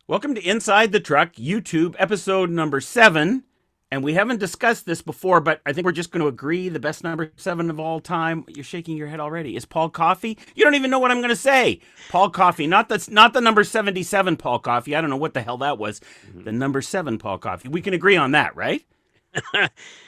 Welcome to Inside the Truck, YouTube, episode number 7. And we haven't discussed this before, but I think we're just going to agree the best number 7 of all time. You're shaking your head already. Is Paul Coffey? You don't even know what I'm going to say. Paul Coffey, not the number 77 Paul Coffey. I don't know what the hell that was. The number 7 Paul Coffey. We can agree on that, right?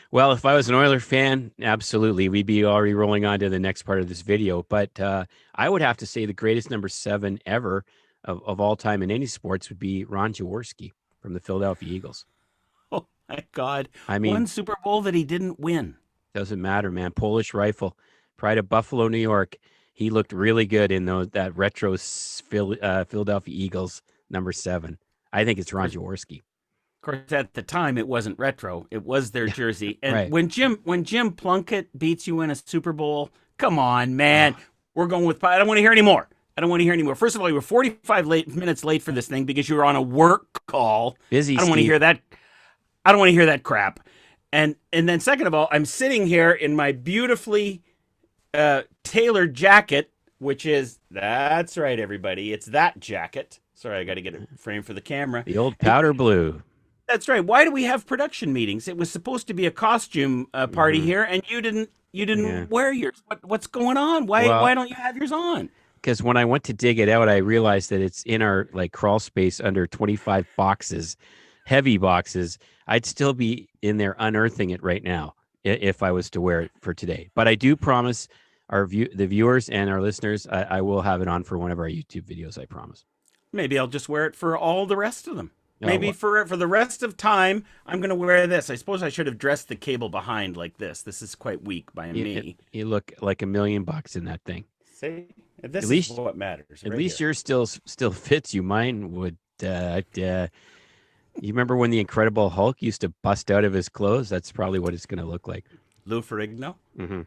Well, if I was an Oilers fan, absolutely, we'd be already rolling on to the next part of this video. But I would have to say the greatest number 7 ever of all time in any sports would be Ron Jaworski from the Philadelphia Eagles. Oh, my God. I One mean, Super Bowl that he didn't win. doesn't matter, man. Polish rifle, pride of Buffalo, New York. He looked really good in that retro Philadelphia Eagles number 7. I think it's Ron Jaworski. Of course, at the time, it wasn't retro. It was their jersey. And Right. when Jim Plunkett beats you in a Super Bowl, come on, man. Oh, We're going with. I don't want to hear anymore. I don't want to hear anymore. First of all, you were 45 minutes late for this thing because you were on a work call. busy, I don't want to Steve. hear that. I don't want to hear that crap. And then second of all, I'm sitting here in my beautifully tailored jacket, which is that's right, everybody. It's that jacket. Sorry, I got to get it framed for the camera. The old powder blue. That's right. Why do we have production meetings? It was supposed to be a costume party Hmm. here, and you didn't. You Yeah. didn't wear yours. What's going on? Why? Well, Why don't you have yours on? because when I went to dig it out, I realized that it's in our crawl space under 25 boxes, heavy boxes. I'd still be in there unearthing it right now if I was to wear it for today. But I do promise the viewers and our listeners, I will have it on for one of our YouTube videos. I promise. Maybe I'll just wear it for all the rest of them. Oh, Maybe for the rest of time, I'm going to wear this. I suppose I should have dressed the cable behind like this. This is quite weak by me. you look like $1,000,000 in that thing. See, At this is least, what matters. at Right least here. yours still fits you. Mine would. You remember when the Incredible Hulk used to bust out of his clothes? That's probably what it's going to look like. Lou Ferrigno. Hmm.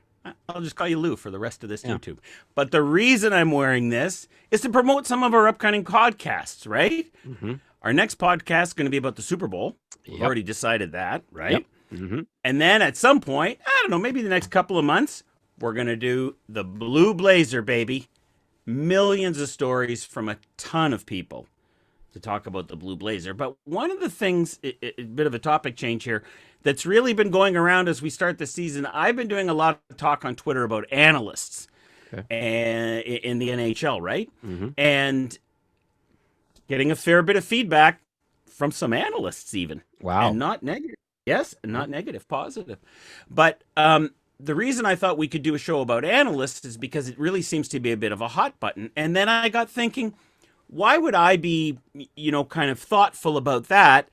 I'll just call you Lou for the rest of this Yeah. YouTube. But the reason I'm wearing this is to promote some of our upcoming podcasts, right? Hmm. Our next podcast is going to be about the Super Bowl. We've Yep. already decided that, right? Yep. Hmm. And then at some point, I don't know, maybe the next couple of months, we're going to do the Blue Blazer, baby. Millions of stories from a ton of people to talk about the Blue Blazer. But one of the things, a bit of a topic change here, that's really been going around as we start the season, I've been doing a lot of talk on Twitter about analysts Okay. and in the NHL, right? Hmm. And getting a fair bit of feedback from some analysts, even, Wow. and not negative. Yes, not negative, positive. But the reason I thought we could do a show about analysts is because it really seems to be a bit of a hot button. And then I got thinking, why would I be, kind of thoughtful about that,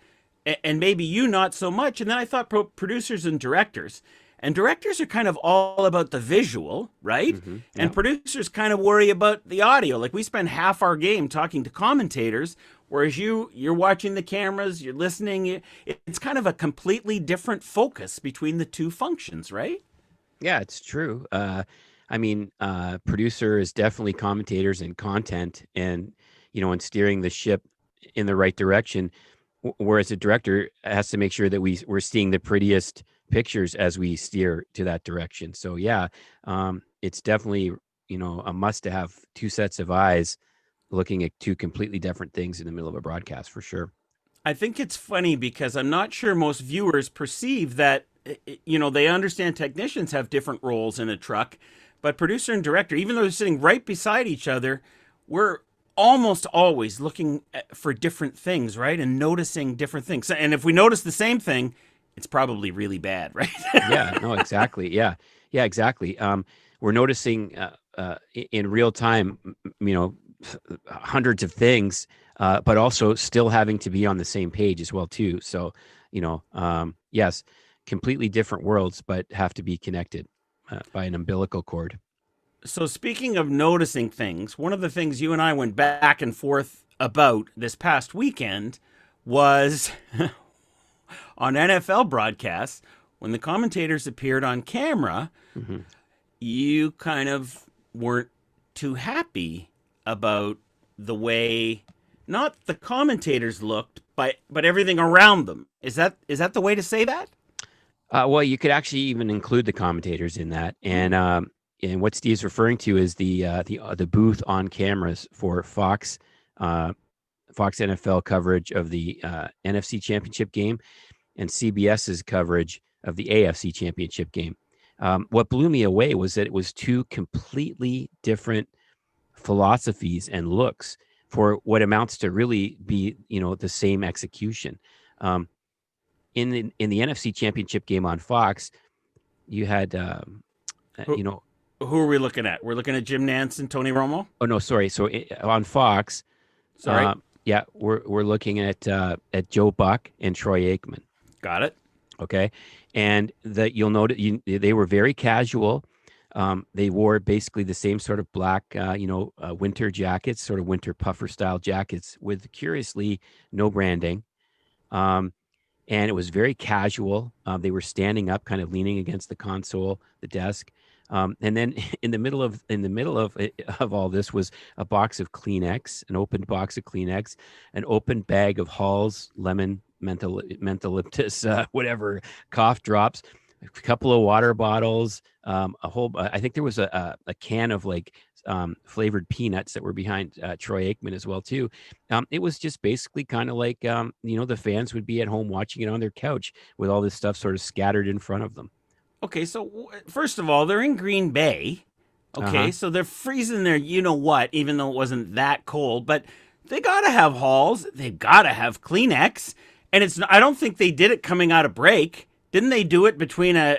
and maybe you not so much? And then I thought producers and directors. And directors are kind of all about the visual, right? Hmm. And Yeah. producers kind of worry about the audio. Like we spend half our game talking to commentators, whereas you're watching the cameras, you're listening. It's kind of a completely different focus between the two functions, right? Yeah, it's true. Producer is definitely commentators and content, and steering the ship in the right direction. Whereas a director has to make sure that we're seeing the prettiest pictures as we steer to that direction. So yeah, it's definitely a must to have two sets of eyes looking at two completely different things in the middle of a broadcast for sure. I think it's funny because I'm not sure most viewers perceive that, they understand technicians have different roles in a truck, but producer and director, even though they're sitting right beside each other, we're almost always looking for different things, right? And noticing different things. And if we notice the same thing, it's probably really bad, right? Yeah, no, exactly. Yeah, exactly. We're noticing in real time, hundreds of things, but also still having to be on the same page as well too. So, yes, completely different worlds, but have to be connected by an umbilical cord. So, speaking of noticing things, one of the things you and I went back and forth about this past weekend was on NFL broadcasts, when the commentators appeared on camera, Hmm. you kind of weren't too happy about the way not the commentators looked, but everything around them. Is that the way to say that? Well, you could actually even include the commentators in that, and what Steve's referring to is the booth on cameras for Fox, Fox NFL coverage of the NFC Championship game and CBS's coverage of the AFC Championship game. What blew me away was that it was two completely different philosophies and looks for what amounts to really be, the same execution. Um, in the NFC Championship game on Fox, you had, Who, who are we looking at? We're looking at Jim Nantz and Tony Romo. oh no, sorry. So on Fox, Sorry, yeah, we're looking at Joe Buck and Troy Aikman. got it. Okay, and that you'll note they were very casual. They wore basically the same sort of black, winter jackets, sort of winter puffer style jackets with curiously no branding. Um, and it was very casual. They were standing up, kind of leaning against the console, the desk. And then in the middle of all this was a box of Kleenex, an open box of Kleenex, an open bag of Hall's lemon mentholyptus, whatever, cough drops, a couple of water bottles, a whole. I think there was a can of like flavored peanuts that were behind Troy Aikman as well too. It was just basically kind of like the fans would be at home watching it on their couch with all this stuff sort of scattered in front of them. Okay, so first of all, they're in Green Bay. Uh-huh. Okay, so they're freezing there, you know what, even though it wasn't that cold, but they got to have Halls. They've got to have Kleenex. And I don't think they did it coming out of break. Didn't they do it between in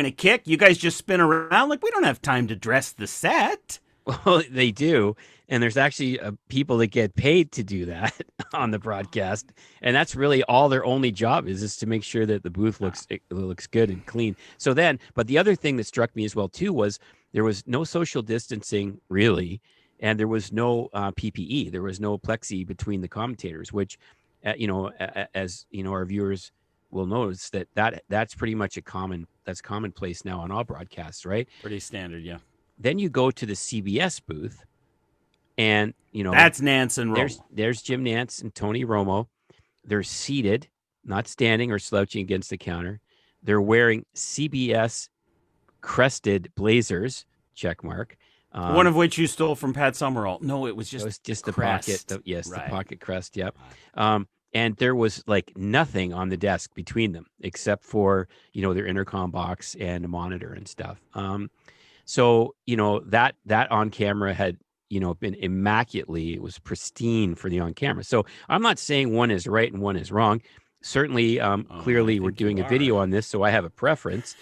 a kick? You guys just spin around like we don't have time to dress the set. Well, they do, and there's actually people that get paid to do that on the broadcast, and that's really all their only job is to make sure that the booth looks good and clean. So then, but the other thing that struck me as well too was there was no social distancing really, and there was no PPE. There was no plexi between the commentators, which, as you know, our viewers will notice that's pretty much that's commonplace now on all broadcasts, right? Pretty standard, yeah. Then you go to the CBS booth, and That's Nance and there's Romo. there's Jim Nantz and Tony Romo. They're seated, not standing or slouching against the counter. They're wearing CBS crested blazers. Check mark. One of which you stole from Pat Summerall. No, it was It just was just the pocket. crest. Yes, the Right. pocket crest. Yep. And there was like nothing on the desk between them except for their intercom box and a monitor and stuff. So that on camera had been immaculately, it was pristine for the on camera. So I'm not saying one is right and one is wrong. Certainly, I clearly we're think you doing a are. video on this, so I have a preference.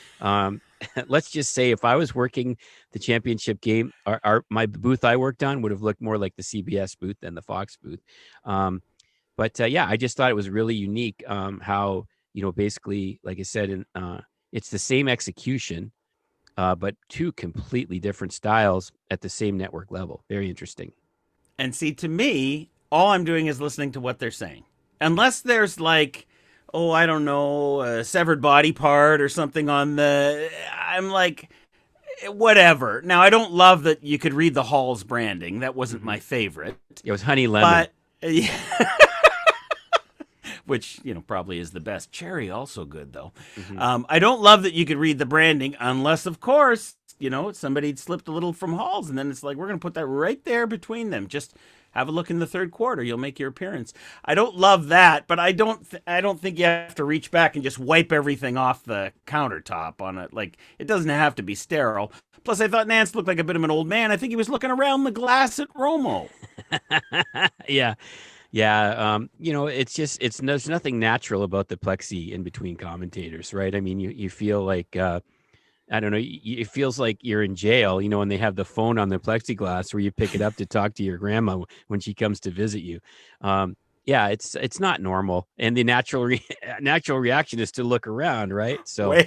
Let's just say if I was working the championship game, my booth I worked on would have looked more like the CBS booth than the Fox booth. But yeah, I just thought it was really unique how basically, like I said, it's the same execution, but two completely different styles at the same network level. Very interesting. And see, to me, all I'm doing is listening to what they're saying. Unless there's like, oh, I don't know, a severed body part or something on the. I'm like, whatever. Now, I don't love that you could read the Hall's branding. That wasn't Mm-hmm. my favorite. It was honey lemon. But. Which probably is the best. Cherry also good though. Mm-hmm. I don't love that you could read the branding unless, of course, somebody slipped a little from Halls, and then it's like we're going to put that right there between them. Just have a look in the third quarter. You'll make your appearance. I don't love that, but I don't think you have to reach back and just wipe everything off the countertop on it. Like it doesn't have to be sterile. Plus, I thought Nance looked like a bit of an old man. I think he was looking around the glass at Romo. Yeah. Yeah, there's nothing natural about the plexi in between commentators, right? I mean, you feel like I don't know, it feels like you're in jail, when they have the phone on the plexiglass where you pick it up to talk to your grandma when she comes to visit you. Yeah, it's not normal, and the natural reaction is to look around, right? So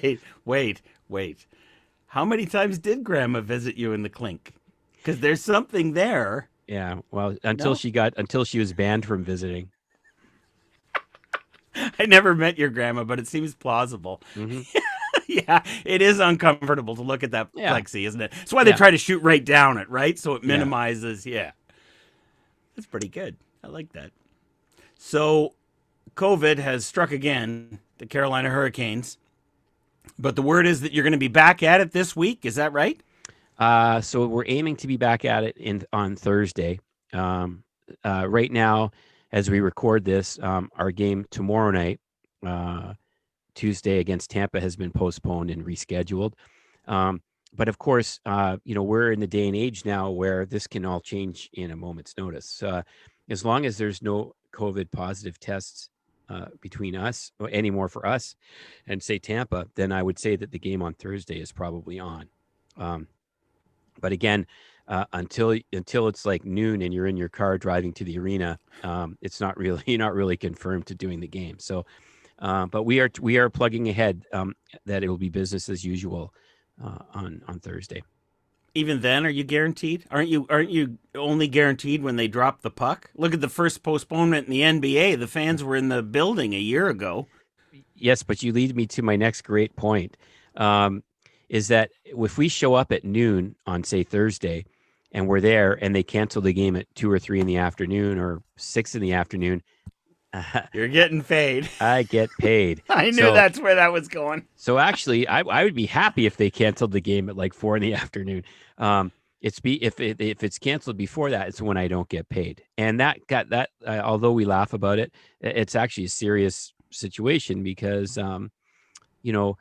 Wait. How many times did Grandma visit you in the clink? Because there's something there. yeah, well, No, until she was banned from visiting. I never met your grandma, but it seems plausible. Hmm. Yeah, it is uncomfortable to look at that Yeah, plexi, isn't it? That's why they yeah, try to shoot right down it, right? So it yeah. minimizes. Yeah, that's pretty good. I like that. So, COVID has struck again, the Carolina Hurricanes. But the word is that you're going to be back at it this week. Is that right? So we're aiming to be back at it on Thursday. Right now, as we record this, our game tomorrow night, uh, Tuesday against Tampa, has been postponed and rescheduled. Um, but of course, we're in the day and age now where this can all change in a moment's notice. As long as there's no COVID positive tests between us or anymore for us and say Tampa, then I would say that the game on Thursday is probably on. Um, but again, until it's like noon and you're in your car driving to the arena, it's not really you're not really confirmed to doing the game. So, but we are plugging ahead that it will be business as usual on Thursday. Even then, are you guaranteed? Aren't you only guaranteed when they drop the puck? Look at the first postponement in the NBA. The fans were in the building a year ago. Yes, but you lead me to my next great point. Um, is that if we show up at noon on say Thursday, and we're there, and they cancel the game at 2 or 3 in the afternoon or 6 in the afternoon, You're getting paid. I get paid. I knew So that's where that was going. So actually, I would be happy if they canceled the game at like 4 in the afternoon. If it's canceled before that, it's when I don't get paid, and that got that. Although we laugh about it, it's actually a serious situation because you know,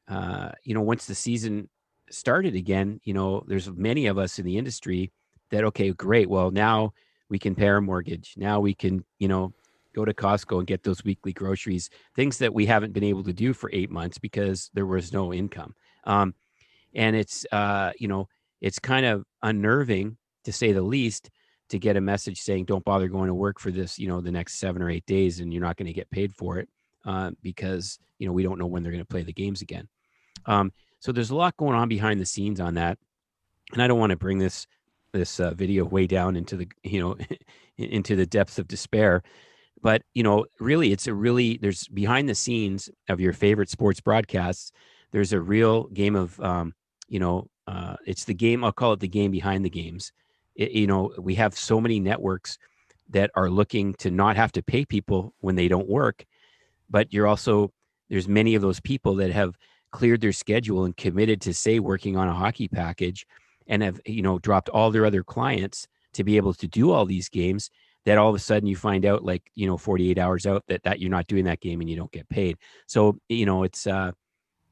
once the season started again, there's many of us in the industry that, okay, great. Well, now we can pay our mortgage. Now we can, go to Costco and get those weekly groceries, things that we haven't been able to do for 8 months because there was no income. Um, and it's kind of unnerving to say the least to get a message saying, don't bother going to work for this, the next 7 or 8 days, and you're not going to get paid for it because, we don't know when they're going to play the games again. So there's a lot going on behind the scenes on that, and I don't want to bring this video way down into the into the depths of despair. But really, there's behind the scenes of your favorite sports broadcasts. There's a real game of it's the game. I'll call it the game behind the games. We have so many networks that are looking to not have to pay people when they don't work, but there's many of those people that have cleared their schedule and committed to say working on a hockey package and have dropped all their other clients to be able to do all these games, that all of a sudden you find out 48 hours out that you're not doing that game and you don't get paid. So it's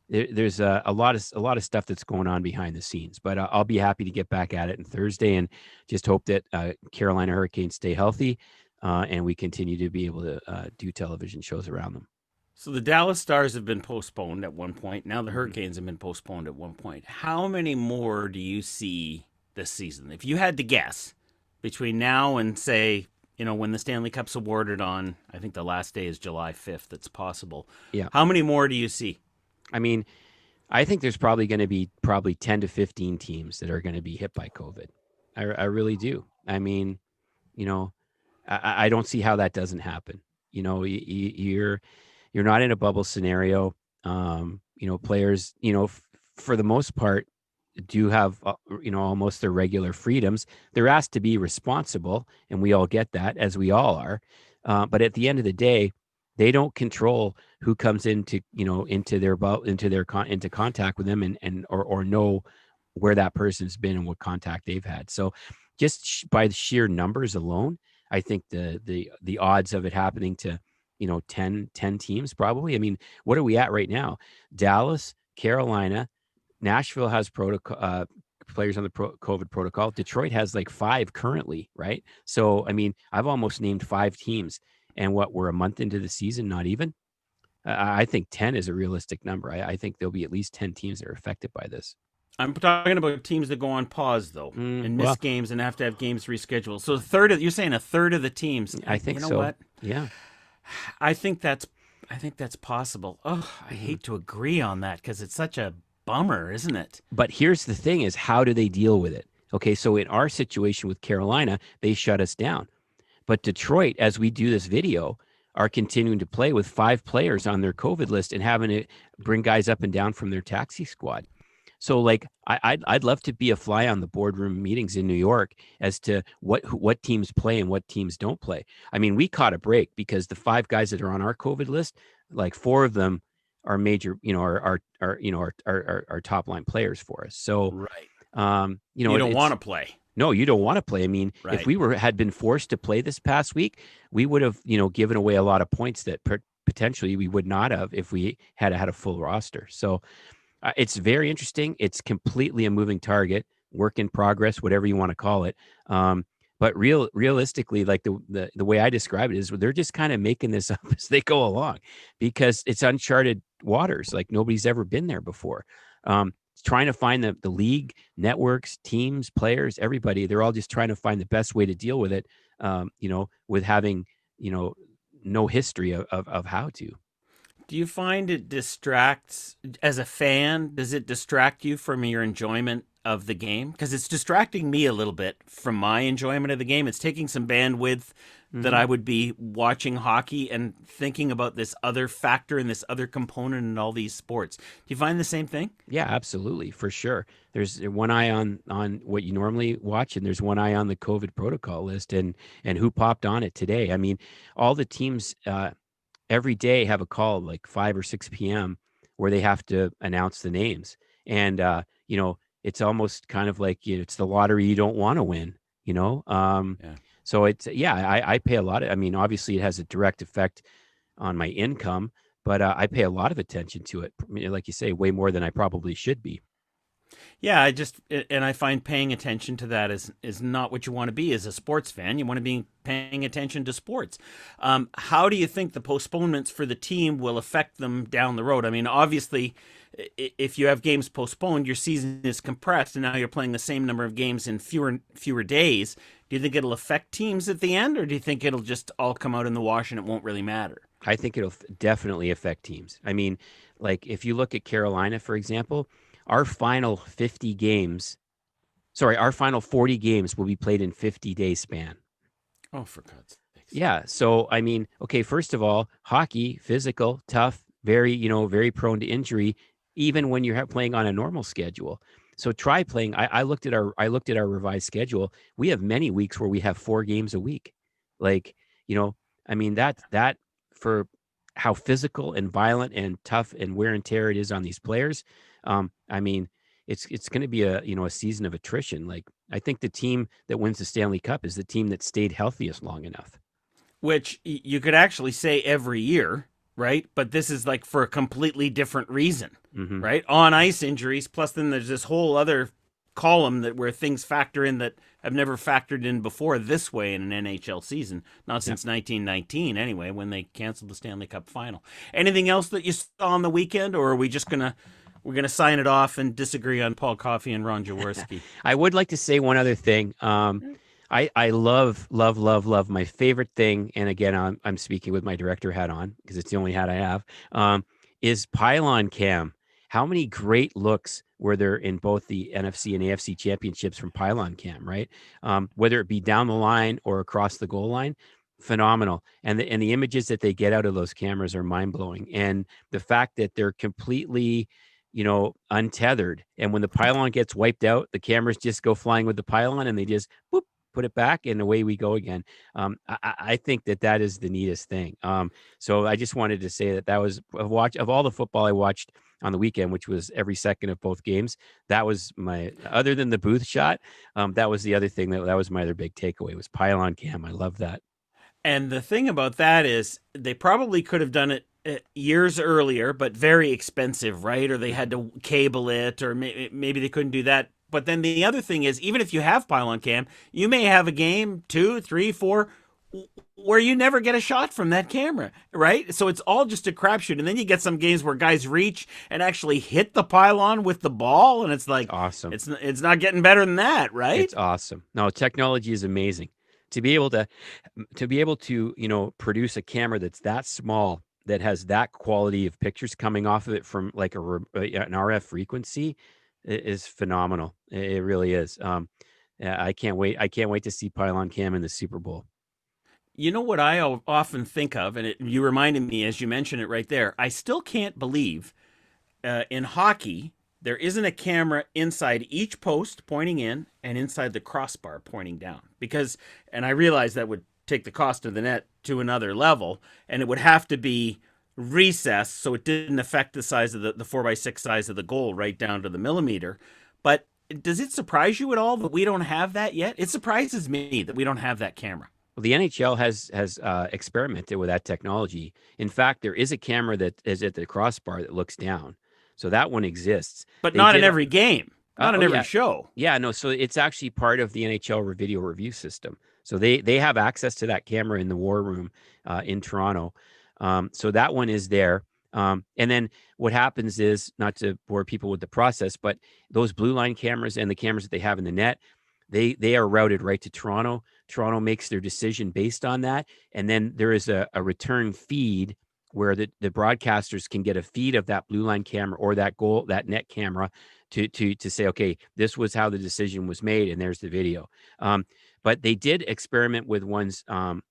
there's a lot of stuff that's going on behind the scenes, but I'll be happy to get back at it on Thursday and just hope that Carolina Hurricanes stay healthy and we continue to be able to do television shows around them. So the Dallas Stars have been postponed at one point. Now the Mhm. Hurricanes have been postponed at one point. How many more do you see this season? If you had to guess between now and say, when the Stanley Cup's awarded on, I think the last day is July 5th, it's possible. Yeah. How many more do you see? I mean, I think there's probably going to be 10 to 15 teams that are going to be hit by COVID. I really do. I mean, you know, I don't see how that doesn't happen. You're not in a bubble scenario. Players, for the most part, do have almost their regular freedoms. They're asked to be responsible, and we all get that, as we all are. But at the end of the day, they don't control who comes into contact with them or know where that person's been and what contact they've had. So just by the sheer numbers alone, I think the odds of it happening to 10 teams probably. I mean, what are we at right now? Dallas, Carolina, Nashville has players on the COVID protocol. Detroit has like 5 currently, right? So I mean, I've almost named 5 teams, and we're a month into the season, not even. I think 10 is a realistic number. I think there'll be at least 10 teams that are affected by this. I'm talking about teams that go on pause though and miss Well, games and have to have games rescheduled. So you're saying a third of the teams. I think You know so. what? Yeah. I think that's I think that's possible. Oh, I Mhm. hate to agree on that because it's such a bummer, isn't it? But here's the thing: is how do they deal with it? Okay, so in our situation with Carolina, they shut us down. But Detroit, as we do this video, are continuing to play with 5 players on their COVID list and having to bring guys up and down from their taxi squad. So, like, I'd love to be a fly on the boardroom meetings in New York as to what teams play and what teams don't play. I mean, we caught a break because the 5 guys that are on our COVID list, like 4 of them are major, are top line players for us. So, Right. you know, You don't want it's to play. No, you don't want to play. I mean, if Right. we had been forced to play this past week, we would have, given away a lot of points that potentially we would not have if we had a full roster. So it's very interesting. It's completely a moving target, work in progress, whatever you want to call it. But realistically, like the way I describe it is they're just kind of making this up as they go along because it's uncharted waters. Like nobody's ever been there before. Trying to find the league, networks, teams, players, everybody, they're all just trying to find the best way to deal with it, with having, you know, no history of how to. Do you find it distracts, as a fan, does it distract you from your enjoyment of the game? Because it's distracting me a little bit from my enjoyment of the game. It's taking some bandwidth that Mm-hmm. I would be watching hockey and thinking about this other factor and this other component in all these sports. Do you find the same thing? Yeah, absolutely, for sure. There's one eye on what you normally watch, and there's one eye on the COVID protocol list, and who popped on it today. I mean, all the teams every day have a call like 5 or 6 p.m. where they have to announce the names, and it's almost kind of like it's the lottery you don't want to win. You know, Yeah. so it's yeah, I pay a lot of. I mean, obviously, it has a direct effect on my income, but I pay a lot of attention to it. Like you say, way more than I probably should be. Yeah, and I find paying attention to that is not what you want to be as a sports fan. You want to be paying attention to sports. How do you think the postponements for the team will affect them down the road? I mean, obviously, if you have games postponed, your season is compressed, and now you're playing the same number of games in fewer days. Do you think it'll affect teams at the end, or do you think it'll just all come out in the wash and it won't really matter? I think it'll definitely affect teams. I mean, like if you look at Carolina, for example, our final 50 games, sorry, our final 40 games will be played in 50-day span. Oh, for God's sakes! Yeah. So, I mean, okay, first of all, hockey, physical, tough, very, very prone to injury, even when you're playing on a normal schedule. So try playing. I looked at our revised schedule. We have many weeks where we have 4 games a week. Like, you know, I mean, that for how physical and violent and tough and wear and tear it is on these players. I mean, it's going to be a season of attrition. Like, I think the team that wins the Stanley Cup is the team that stayed healthiest long enough. Which you could actually say every year, right? But this is like for a completely different reason, Hmm. right? On ice injuries, plus then there's this whole other column that where things factor in that have never factored in before this way in an NHL season, not Yeah. since 1919 anyway, when they canceled the Stanley Cup final. Anything else that you saw on the weekend, or are we just gonna we're gonna sign it off and disagree on Paul Coffey and Ron Jaworski? I would like to say one other thing. I love, love, love, love my favorite thing. And again, I'm speaking with my director hat on because it's the only hat I have. Is pylon cam. How many great looks were there in both the NFC and AFC championships from pylon cam, right? Whether it be down the line or across the goal line, phenomenal. And the images that they get out of those cameras are mind blowing. And the fact that they're completely untethered. And when the pylon gets wiped out, the cameras just go flying with the pylon and they just whoop, put it back and away we go again. I think that is the neatest thing. So I just wanted to say that was a watch of all the football I watched on the weekend, which was every second of both games. That was my, other than the booth shot. That was the other thing that was my other big takeaway was pylon cam. I love that. And the thing about that is they probably could have done it years earlier, but very expensive, right? Or they had to cable it, or maybe they couldn't do that. But then the other thing is, even if you have pylon cam, you may have a game, two, three, four, where you never get a shot from that camera, right? So it's all just a crapshoot. And then you get some games where guys reach and actually hit the pylon with the ball, and it's like Awesome. it's not getting better than that, It's right? awesome. No, technology is amazing. To be able to produce a camera that's that small that has that quality of pictures coming off of it from like an RF frequency is phenomenal. It really is. Yeah, I can't wait. I can't wait to see Pylon Cam in the Super Bowl. You know what I often think of, and you reminded me as you mentioned it right there. I still can't believe in hockey there isn't a camera inside each post pointing in and inside the crossbar pointing down. Because, and I realize that would take the cost of the net to another level, and it would have to be recessed so it didn't affect the size of the 4x6 size of the goal right down to the millimeter. But does it surprise you at all that we don't have that yet? It surprises me that we don't have that camera. Well, the NHL has experimented with that technology. In fact, there is a camera that is at the crossbar that looks down, so that one exists. But They not in did. every game, not in Oh every yeah, show. yeah. No, so it's actually part of the NHL video review system. So they have access to that camera in the war room in Toronto. So that one is there. And then what happens is, not to bore people with the process, but those blue line cameras and the cameras that they have in the net, they are routed right to Toronto. Toronto makes their decision based on that, and then there is a return feed where the broadcasters can get a feed of that blue line camera or that net camera to say, okay, this was how the decision was made, and there's the video. But they did experiment with ones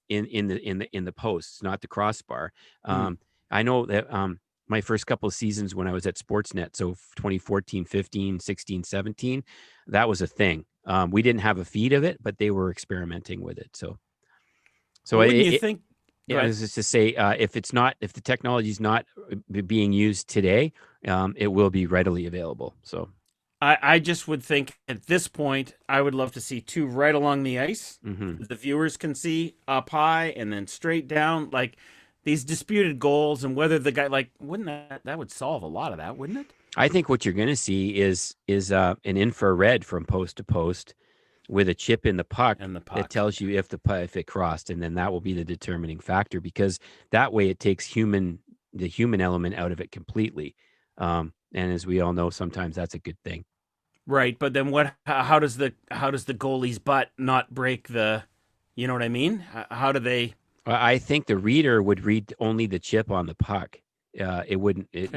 in the posts, not the crossbar. Hmm. I know that my first couple of seasons when I was at Sportsnet, so 2014, 15, 16, 17, that was a thing. We didn't have a feed of it, but they were experimenting with it. So Well, wouldn't you think? Go yeah, I ahead. was just to say, if the technology is not being used today, it will be readily available. So, I just would think at this point, I would love to see two right along the ice. mhm. The viewers can see up high and then straight down, like these disputed goals and whether the guy, like, wouldn't that would solve a lot of that, wouldn't it? I think what you're going to see is an infrared from post to post with a chip in the puck And the that puck. tells you if it crossed, and then that will be the determining factor, because that way it takes the human element out of it completely. And as we all know, sometimes that's a good thing. Right, but then what? How does the goalie's butt not break the? You know what I mean? How do they? I think the reader would read only the chip on the puck. You Okay.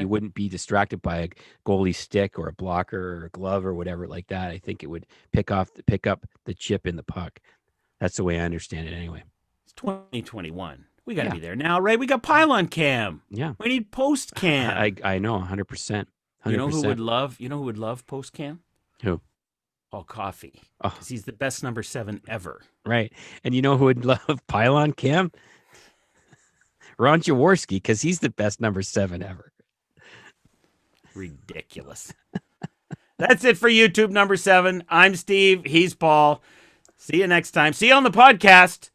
wouldn't be distracted by a goalie stick or a blocker or a glove or whatever like that. I think it would pick up the chip in the puck. That's the way I understand it anyway. It's 2021. We got to Yeah. be there now, right? We got pylon cam. Yeah. We need post cam. I know 100%. You know who would 100%. love? You know who would love post cam? Who? Paul Coffey, Oh, because he's the best number 7 ever. right. And you know who would love pylon cam? Ron Jaworski, because he's the best number 7 ever. Ridiculous. That's it for YouTube number 7. I'm Steve. He's Paul. See you next time. See you on the podcast.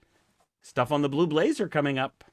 Stuff on the Blue Blazer coming up.